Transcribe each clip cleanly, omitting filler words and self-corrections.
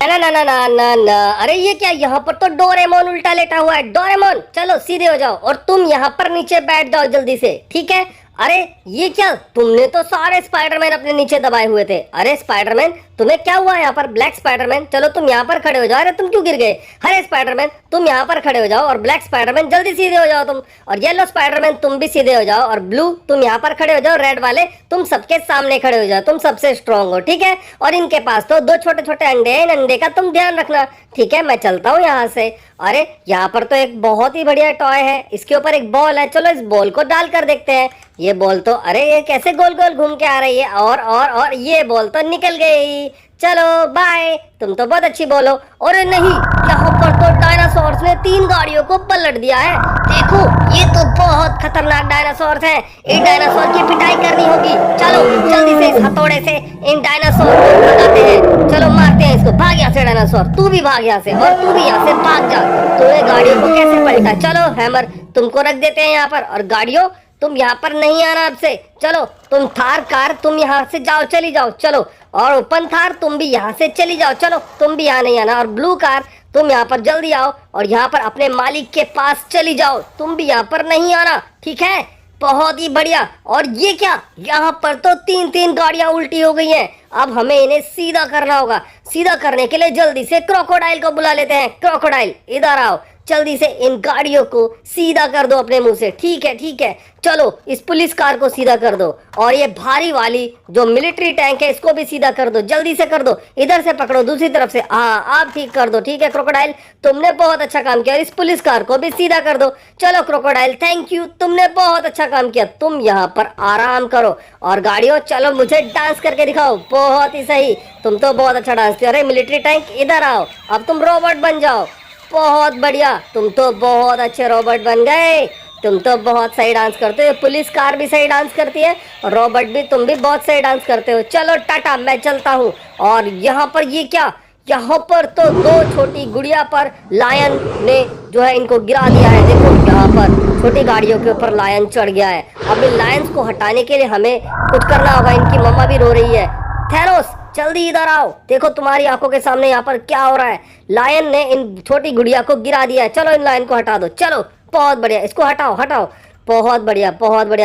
ना ना ना ना ना ना, अरे ये क्या, यहाँ पर तो डोरेमोन उल्टा लेटा हुआ है। डोरेमोन चलो सीधे हो जाओ और तुम यहाँ पर नीचे बैठ जाओ जल्दी से, ठीक है। अरे ये क्या, तुमने तो सारे स्पाइडरमैन अपने नीचे दबाए हुए थे। अरे स्पाइडरमैन तुम्हें क्या हुआ यहाँ पर? ब्लैक स्पाइडरमैन चलो तुम यहाँ पर खड़े हो जाओ। अरे तुम क्यों गिर गए? हरे स्पाइडरमैन तुम यहाँ पर खड़े हो जाओ और ब्लैक स्पाइडरमैन जल्दी सीधे हो जाओ तुम। और येलो स्पाइडरमैन तुम भी सीधे हो जाओ और ब्लू तुम यहाँ पर खड़े हो जाओ। रेड वाले तुम सबके सामने खड़े हो जाओ, तुम सबसे स्ट्रांग हो, ठीक है। और इनके पास तो दो छोटे छोटे अंडे हैं, इन अंडे का तुम ध्यान रखना, ठीक है। मैं चलता हूँ यहाँ से। अरे यहाँ पर तो एक बहुत ही बढ़िया टॉय है, इसके ऊपर एक बॉल है, चलो इस बॉल को डाल कर देखते हैं। ये बॉल तो, अरे ये कैसे गोल गोल घूम के आ रही है, और ये बॉल तो निकल गई। चलो बाय, तुम तो बहुत अच्छी बोलो। और नहीं, यहाँ पर तो डायनासोर्स ने 3 गाड़ियों को पलट दिया है। देखो ये तो बहुत खतरनाक डायनासोर्स हैं, इन डायनासोर की पिटाई करनी होगी। चलो जल्दी से इस हथौड़े से इन डायनासोर को भगाते हैं। चलो मारते हैं इसको, भाग यहाँ से डायनासोर, तू भी भाग यहाँ से, और तू भी यहाँ से भाग जा। तूने गाड़ियों को कैसे पलटा? चलो हैमर तुमको रख देते हैं यहाँ पर, और गाड़ियों तुम यहाँ पर नहीं आना अब से। चलो तुम थार कार तुम यहाँ से जाओ, चली जाओ चलो। और ओपन थार तुम भी यहाँ से चली जाओ, चलो तुम भी यहाँ नहीं आना। और ब्लू कार तुम यहाँ पर जल्दी आओ और यहाँ पर अपने मालिक के पास चली जाओ, तुम भी यहाँ पर नहीं आना, ठीक है। बहुत ही बढ़िया। और ये क्या, यहाँ पर तो 3-3 गाड़ियां उल्टी हो गई हैं। अब हमें इन्हें सीधा करना होगा। सीधा करने के लिए जल्दी से क्रोकोडाइल को बुला लेते हैं। क्रोकोडाइल इधर आओ, जल्दी से इन गाड़ियों को सीधा कर दो अपने मुंह से, ठीक है ठीक है। चलो इस पुलिस कार को सीधा कर दो, और ये भारी वाली जो मिलिट्री टैंक है इसको भी सीधा कर दो, जल्दी से कर दो। इधर से पकड़ो दूसरी तरफ से, हाँ आप ठीक कर दो, ठीक है क्रोकोडाइल तुमने बहुत अच्छा काम किया। और इस पुलिस कार को भी सीधा कर दो। चलो क्रोकोडाइल थैंक यू, तुमने बहुत अच्छा काम किया। तुम यहाँ पर आराम करो। और गाड़ियों चलो मुझे डांस करके दिखाओ। बहुत ही सही, तुम तो बहुत अच्छा डांस किया। अरे मिलिट्री टैंक इधर आओ, अब तुम रोबोट बन जाओ। बहुत बढ़िया, तुम तो बहुत अच्छे रोबोट बन गए। तुम तो बहुत सही डांस करते हो। पुलिस कार भी सही डांस करती है और रोबोट भी, तुम भी बहुत सही डांस करते हो। चलो टाटा, मैं चलता हूँ। और यहाँ पर ये क्या, यहाँ पर तो 2 छोटी गुड़िया पर लायन ने जो है इनको गिरा दिया है। देखो यहाँ पर छोटी गाड़ियों के ऊपर लायन चढ़ गया है। अब इन लायंस को हटाने के लिए हमें कुछ करना होगा। इनकी मम्मा भी रो रही है। थैनोस जल्दी इधर आओ, देखो तुम्हारी आंखों के सामने यहाँ पर क्या हो रहा है। लायन ने इन छोटी गुड़िया को गिरा दिया है। चलो इन लायन को हटा दो, चलो बहुत बढ़िया, इसको हटाओ हटाओ। बहुत बढ़िया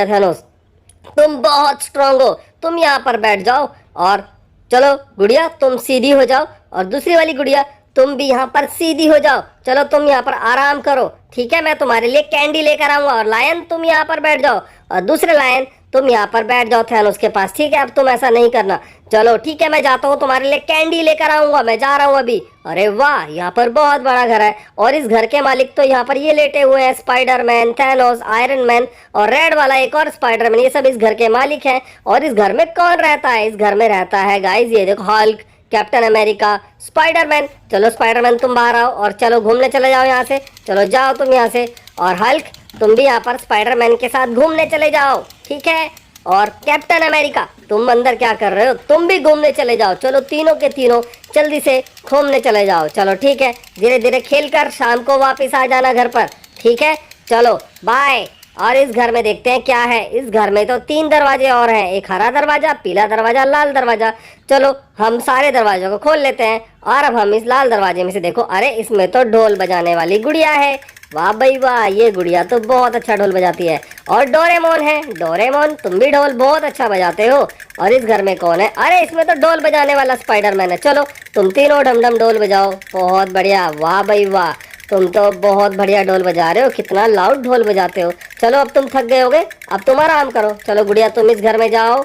थैनोस, तुम बहुत स्ट्रांग हो। तुम यहाँ पर बैठ जाओ और चलो गुड़िया तुम सीधी हो जाओ, और दूसरी वाली गुड़िया तुम भी यहाँ पर सीधी हो जाओ। चलो तुम यहाँ पर आराम करो, ठीक है। मैं तुम्हारे लिए कैंडी लेकर आऊंगा। और लायन तुम यहाँ पर बैठ जाओ, और दूसरे लायन तुम यहाँ पर बैठ जाओ थैनोस के पास, ठीक है। अब तुम ऐसा नहीं करना। चलो ठीक है, मैं जाता हूँ, तुम्हारे लिए कैंडी लेकर आऊंगा, मैं जा रहा हूँ अभी। अरे वाह, यहाँ पर बहुत बड़ा घर है, और इस घर के मालिक तो यहाँ पर ये लेटे हुए हैं। स्पाइडरमैन, थैनोस, आयरन मैन और रेड वाला एक और स्पाइडरमैन, ये सब इस घर के मालिक हैं। और इस घर में कौन रहता है? इस घर में रहता है गाइस, ये देखो हल्क, कैप्टन अमेरिका, स्पाइडरमैन। चलो स्पाइडरमैन तुम बाहर आओ और चलो घूमने चले जाओ यहाँ से। चलो जाओ तुम यहाँ से। और हल्क तुम भी यहाँ पर स्पाइडरमैन के साथ घूमने चले जाओ, ठीक है। और कैप्टन अमेरिका तुम अंदर क्या कर रहे हो? तुम भी घूमने चले जाओ। चलो तीनों के तीनों जल्दी से घूमने चले जाओ। चलो ठीक है, धीरे धीरे खेलकर शाम को वापस आ जाना घर पर, ठीक है। चलो बाय। और इस घर में देखते हैं क्या है। इस घर में तो 3 दरवाजे और हैं, एक हरा दरवाजा, पीला दरवाजा, लाल दरवाजा। चलो हम सारे दरवाजों को खोल लेते हैं। और अब हम इस लाल दरवाजे में से देखो, अरे इसमें तो ढोल बजाने वाली गुड़िया है। वाह भाई वाह, ये गुड़िया तो बहुत अच्छा ढोल बजाती है। और डोरेमोन है, डोरेमोन तुम भी ढोल बहुत अच्छा बजाते हो। और इस घर में कौन है? अरे इसमें तो ढोल बजाने वाला स्पाइडरमैन है। चलो तुम तीनों डम ढोल बजाओ। बहुत बढ़िया, वाह भाई वाह, तुम तो बहुत बढ़िया ढोल बजा रहे हो, कितना लाउड ढोल बजाते हो। चलो अब तुम थक गए होगे, अब तुम आराम करो। चलो गुड़िया तुम इस घर में जाओ,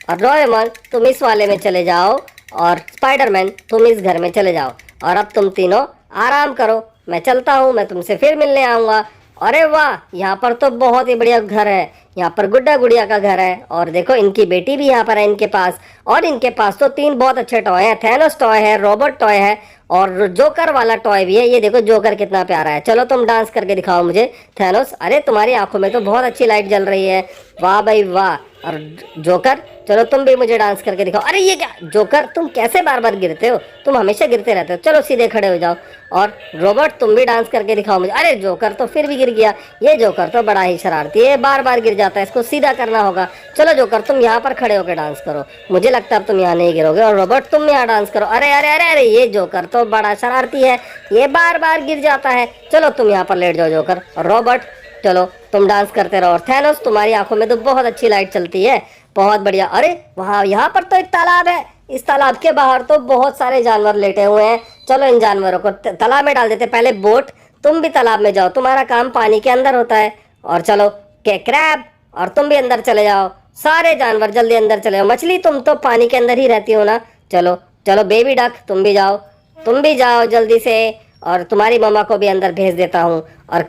और डोरेमोन तुम इस वाले में चले जाओ, और स्पाइडरमैन तुम इस घर में चले जाओ। और अब तुम तीनों आराम करो, मैं चलता हूँ, मैं तुमसे फिर मिलने आऊँगा। अरे वाह, यहाँ पर तो बहुत ही बढ़िया घर है। यहाँ पर गुड्डा गुड़िया का घर है, और देखो इनकी बेटी भी यहाँ पर है इनके पास। और इनके पास तो 3 बहुत अच्छे टॉय हैं। थैनोस टॉय है, रोबोट टॉय है, और जोकर वाला टॉय भी है। ये देखो जोकर कितना प्यारा है। चलो तुम डांस करके दिखाओ मुझे थैनोस। अरे तुम्हारी आंखों में तो बहुत अच्छी लाइट जल रही है। वाह भाई वाह। और जोकर चलो तुम भी मुझे डांस करके दिखाओ। अरे ये क्या जोकर, तुम कैसे बार बार गिरते हो, तुम हमेशा गिरते रहते हो। चलो सीधे खड़े हो जाओ। और रोबोट तुम भी डांस करके दिखाओ मुझे। अरे जोकर तो फिर भी गिर गया, ये जोकर तो बड़ा ही शरारती है, बार बार गिर जाता है, इसको सीधा करना होगा। चलो जोकर तुम यहाँ पर खड़े होकर डांस करो, मुझे लगता है अब तुम यहाँ नहीं गिरोगे। और रोबोट तुम यहाँ डांस करो। अरे अरे अरे अरे ये जोकर तो बड़ा शरारती है, ये बार बार गिर जाता है। चलो तुम यहाँ पर लेट जाओ जोकर। और रोबोट चलो तुम डांस करते रहो। और थैनोस तुम्हारी आंखों में तो बहुत अच्छी लाइट चलती है, बहुत बढ़िया। अरे वहाँ यहाँ पर तो एक तालाब है, इस तालाब के बाहर तो बहुत सारे जानवर लेटे हुए हैं। चलो इन जानवरों को तालाब में डाल देते। पहले बोट तुम भी तालाब में जाओ, तुम्हारा काम पानी के अंदर होता है। और चलो के क्रैब और तुम भी अंदर चले जाओ, सारे जानवर जल्दी अंदर चले जाओ। मछली तुम तो पानी के अंदर ही रहती हो ना। चलो चलो बेबी डक तुम भी जाओ, तुम भी जाओ जल्दी से। और तुम्हारी मम्मा को भी अंदर भेज देता हूँ। और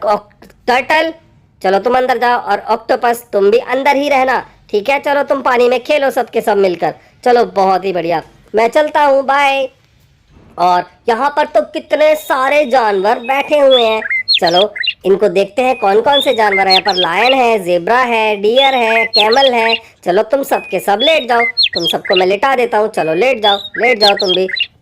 टर्टल चलो तुम अंदर जाओ। और ऑक्टोपस तुम भी अंदर ही रहना, ठीक है। चलो तुम पानी में खेलो सबके सब मिलकर। चलो बहुत ही बढ़िया, मैं चलता हूँ, बाय। और यहाँ पर तो कितने सारे जानवर बैठे हुए हैं। चलो इनको देखते हैं कौन कौन से जानवर है। यहाँ पर लायन है, जेब्रा है, डियर है, कैमल है। चलो तुम सबके सब लेट जाओ, तुम सबको मैं लेटा देता हूँ। चलो लेट जाओ, लेट जाओ,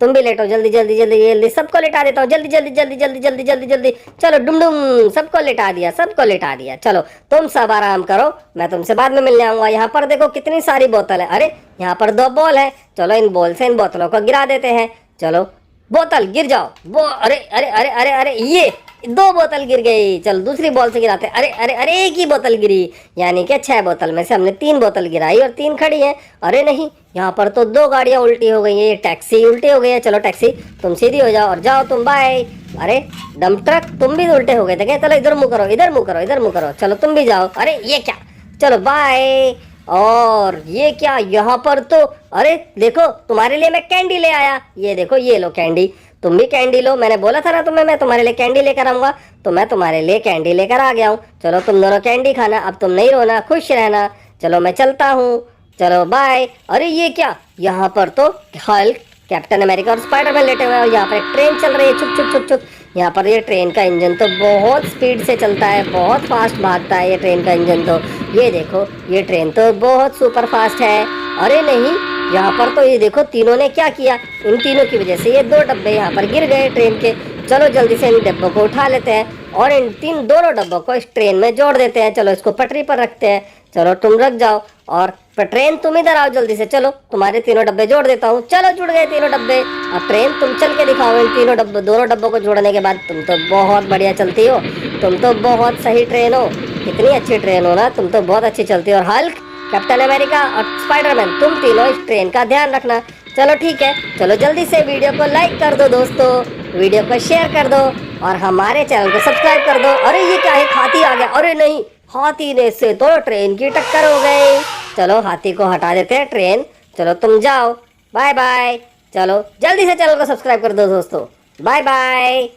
तुम भी लेटो, जल्दी जल्दी जल्दी जल्दी सबको लेटा देता हूँ, जल्दी जल्दी जल्दी जल्दी जल्दी जल्दी जल्दी। चलो डुम डुम सबको लेटा दिया, सबको लेटा दिया। चलो तुम सब आराम करो, मैं तुमसे बाद में मिलने आऊंगा। यहाँ पर देखो कितनी सारी बोतल है। अरे यहाँ पर 2 बॉल है, चलो इन बॉल से इन बोतलों को गिरा देते हैं। चलो बोतल गिर जाओ, वो अरे अरे अरे अरे अरे ये 2 बोतल गिर गई। चल दूसरी बॉल से गिराते। अरे अरे अरे एक ही बोतल गिरी, यानी कि 6 बोतल में से हमने 3 बोतल गिराई और 3 खड़ी है। अरे नहीं, यहाँ पर तो 2 गाड़ियाँ उल्टी हो गई है, ये टैक्सी उल्टी हो गई है। चलो टैक्सी तुम सीधी हो जाओ और जाओ तुम, बाय। अरे डंप ट्रक तुम भी उल्टे हो गए थे क्या? चलो इधर मुँह करो, इधर मुँह करो, इधर मुँह करो। चलो तुम भी जाओ। अरे ये क्या, चलो बाय। और ये क्या, यहाँ पर तो अरे देखो तुम्हारे लिए मैं कैंडी ले आया, ये देखो ये लो कैंडी, तुम भी कैंडी लो। मैंने बोला था ना तुम्हें मैं तुम्हारे लिए कैंडी लेकर आऊंगा, तो मैं तुम्हारे लिए कैंडी लेकर आ गया हूँ। चलो तुम दोनों कैंडी खाना, अब तुम नहीं रोना, खुश रहना। चलो मैं चलता हूँ, चलो बाय। अरे ये क्या, यहाँ पर तो हल्क, कैप्टन अमेरिका और स्पाइडरमैन लेटे हुए हैं। और यहाँ पर एक ट्रेन चल रही है, छुक छुक छुक छुक। यहाँ पर ये ट्रेन का इंजन तो बहुत स्पीड से चलता है, बहुत फास्ट भागता है ये ट्रेन का इंजन तो। ये देखो ये ट्रेन तो बहुत सुपर फास्ट है। अरे नहीं, यहाँ पर तो ये देखो तीनों ने क्या किया, इन तीनों की वजह से ये 2 डब्बे यहाँ पर गिर गए ट्रेन के। चलो जल्दी से इन डब्बों को उठा लेते हैं और इन दोनों डब्बों को इस ट्रेन में जोड़ देते हैं। चलो इसको पटरी पर रखते हैं। चलो तुम रख जाओ और ट्रेन तुम इधर आओ जल्दी से। चलो तुम्हारे 3 डब्बे जोड़ देता हूँ। चलो जुड़ गए 3 डब्बे। अब ट्रेन तुम चल के दिखाओ इन दोनों डब्बों को जोड़ने के बाद। तुम तो बहुत बढ़िया चलती हो, तुम तो बहुत सही ट्रेन हो, कितनी अच्छी ट्रेन हो ना, तुम तो बहुत अच्छी चलती हो। और हल्क, कैप्टन अमेरिका और स्पाइडरमैन तुम तीनों इस ट्रेन का ध्यान रखना। चलो ठीक है, चलो जल्दी से वीडियो को लाइक कर दो दोस्तों, वीडियो को शेयर कर दो और हमारे चैनल को सब्सक्राइब कर दो। अरे ये क्या है, हाथी आ गया। अरे नहीं, हाथी ने से तो ट्रेन की टक्कर हो गई। चलो हाथी को हटा देते हैं ट्रेन। चलो तुम जाओ, बाय बाय। चलो जल्दी से चैनल को सब्सक्राइब कर दो दोस्तों, बाय बाय।